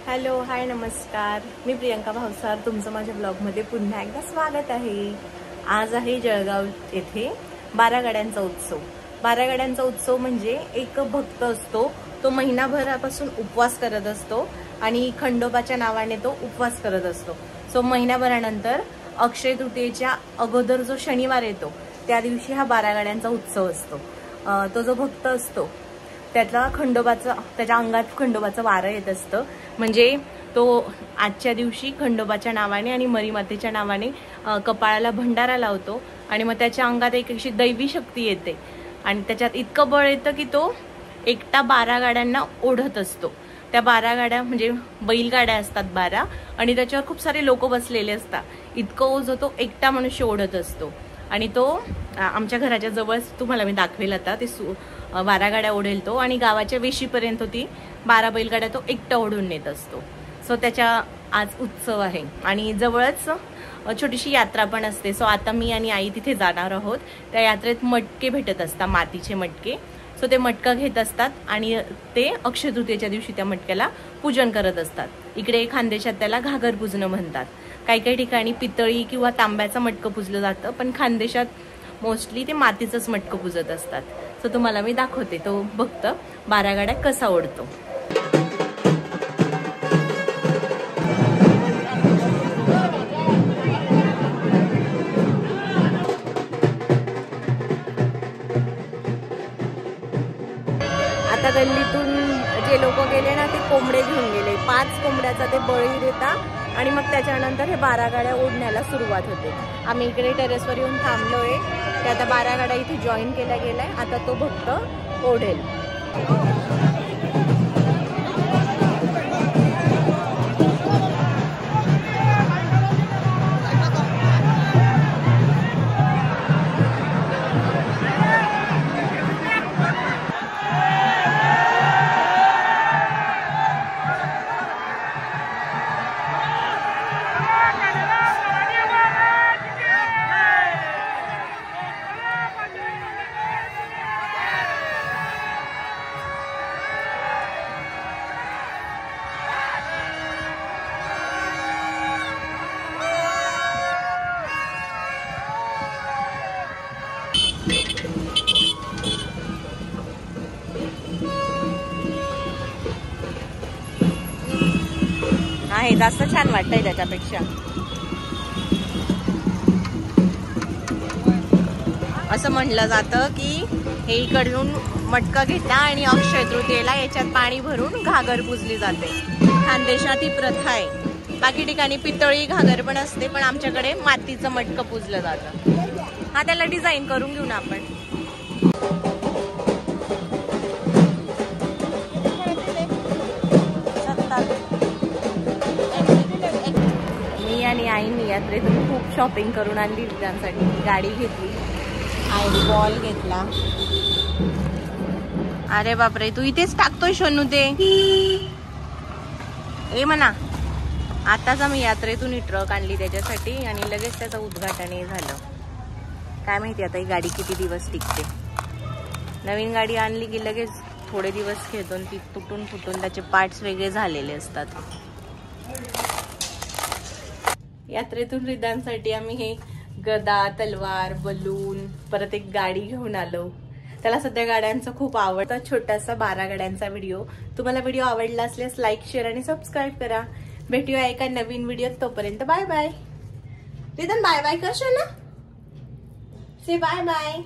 Hello, हाय, नमस्कार. मी प्रियंका भावसार. तुमचं माझ्या ब्लॉगमध्ये पुन्हा एकदा स्वागत आहे. आज आहे जळगाव येथे 12 गाड्यांचा उत्सव. 12 गाड्यांचा उत्सव म्हणजे एक भक्त असतो, तो महिनाभरापासून उपवास करत असतो आणि खंडोबाच्या नावाने तो उपवास करत असतो. सो महिनाभरानंतर अक्षय तृतीयेच्या अगोदर जो शनिवार येतो त्या दिवशी हा 12 गाड्यांचा उत्सव असतो. तो जो भक्त असतो त्याच्या अंगात खंडोबाचं वारं येत असतं. म्हणजे तो आजच्या दिवशी खंडोबाच्या नावाने आणि मरीमातेच्या नावाने कपाळाला भंडारा लावतो आणि मग त्याच्या अंगात एक अशी दैवी शक्ती येते आणि त्याच्यात इतकं बळ येतं की तो एकटा 12 गाड्यांना ओढत असतो. त्या 12 गाड्या म्हणजे बैलगाड्या असतात 12 आणि त्याच्यावर खूप सारे लोक बसलेले असतात. इतकं ओझ तो एकटा मनुष्य ओढत असतो आणि तो आमच्या घराच्या जवळ तुम्हाला मी दाखवेल आता. ते 12 गाड्या ओढेल तो आणि गावाच्या वेशीपर्यंत ती 12 बैलगाड्या तो एकटा ओढून नेत असतो. सो त्याच्या आज उत्सव आहे आणि जवळच छोटीशी यात्रा पण असते. सो आता मी आणि आई तिथे जाणार आहोत. त्या यात्रेत मटके भेटत असतात, मातीचे मटके. सो ते मटका घेत असतात आणि ते अक्षय तृतीयेच्या दिवशी त्या मटक्याला पूजन करत असतात. इकडे खानदेशात त्याला घागर पूजन म्हणतात. काही काही ठिकाणी पितळी किंवा तांब्याचं मटकं पूजलं जातं, पण खानदेशात मोस्टली ते मातीचंच मटकं पूजत असतात. सो तुम्हाला मी दाखवते तो भक्त 12 गाड्या कसा ओढतो. आता गल्लीतून जे लोक गेले ना ते कोंबडे घेऊन गेले. 5 कोंबड्याचा ते बळी देतात आणि मग त्याच्यानंतर हे 12 गाड्या ओढण्याला सुरुवात होते. आम्ही इकडे टेरेसवर येऊन थांबलोय. ते आता 12 गाड्या इथे जॉईन केल्या गेलाय. आता तो भक्त ओढेल. आहे जास्त छान वाटतंय त्याच्यापेक्षा. असं म्हणलं जातं की हे इकडून मटका घेतला आणि अक्षय तृतीयेला याच्यात पाणी भरून घागर पुजली जाते. खानदेशात ही प्रथा आहे. बाकी ठिकाणी पितळी घागर पण असते, पण आमच्याकडे मातीचं मटकं पुजलं जातं. हा त्याला डिझाईन करून घेऊ ना आपण. आणि आईनी यात्रेतून खूप शॉपिंग करून आणली. त्यांसाठी गाडी घेतली, आईने बॉल घेतला. अरे बापरे, तू इथेच टाकतोय शोनू ते ए म्हणा. आताच आम्ही यात्रेतून ही ट्रक आणली त्याच्यासाठी आणि लगेच त्याचं उद्घाटन झालं. काय माहिती आता ही गाडी किती दिवस टिकते. नवीन गाडी आणली की लगेच थोडे दिवस खेळतो, ती तुटून फुटून त्याचे पार्ट्स वेगळे झालेले असतात. यात्रेतून रिदांसाठी आम्ही हे गदा, तलवार, बलून, परत एक गाडी घेऊन आलो. त्याला सध्या गाड्यांचा खूप आवडता छोटासा 12 गाड्यांचा व्हिडिओ. तुम्हाला व्हिडिओ आवडला असल्यास लाईक, शेअर आणि सबस्क्राईब करा. भेटूया एका नवीन व्हिडिओत. तोपर्यंत बाय बाय. रिदान बाय बाय करशील ना. से बाय बाय.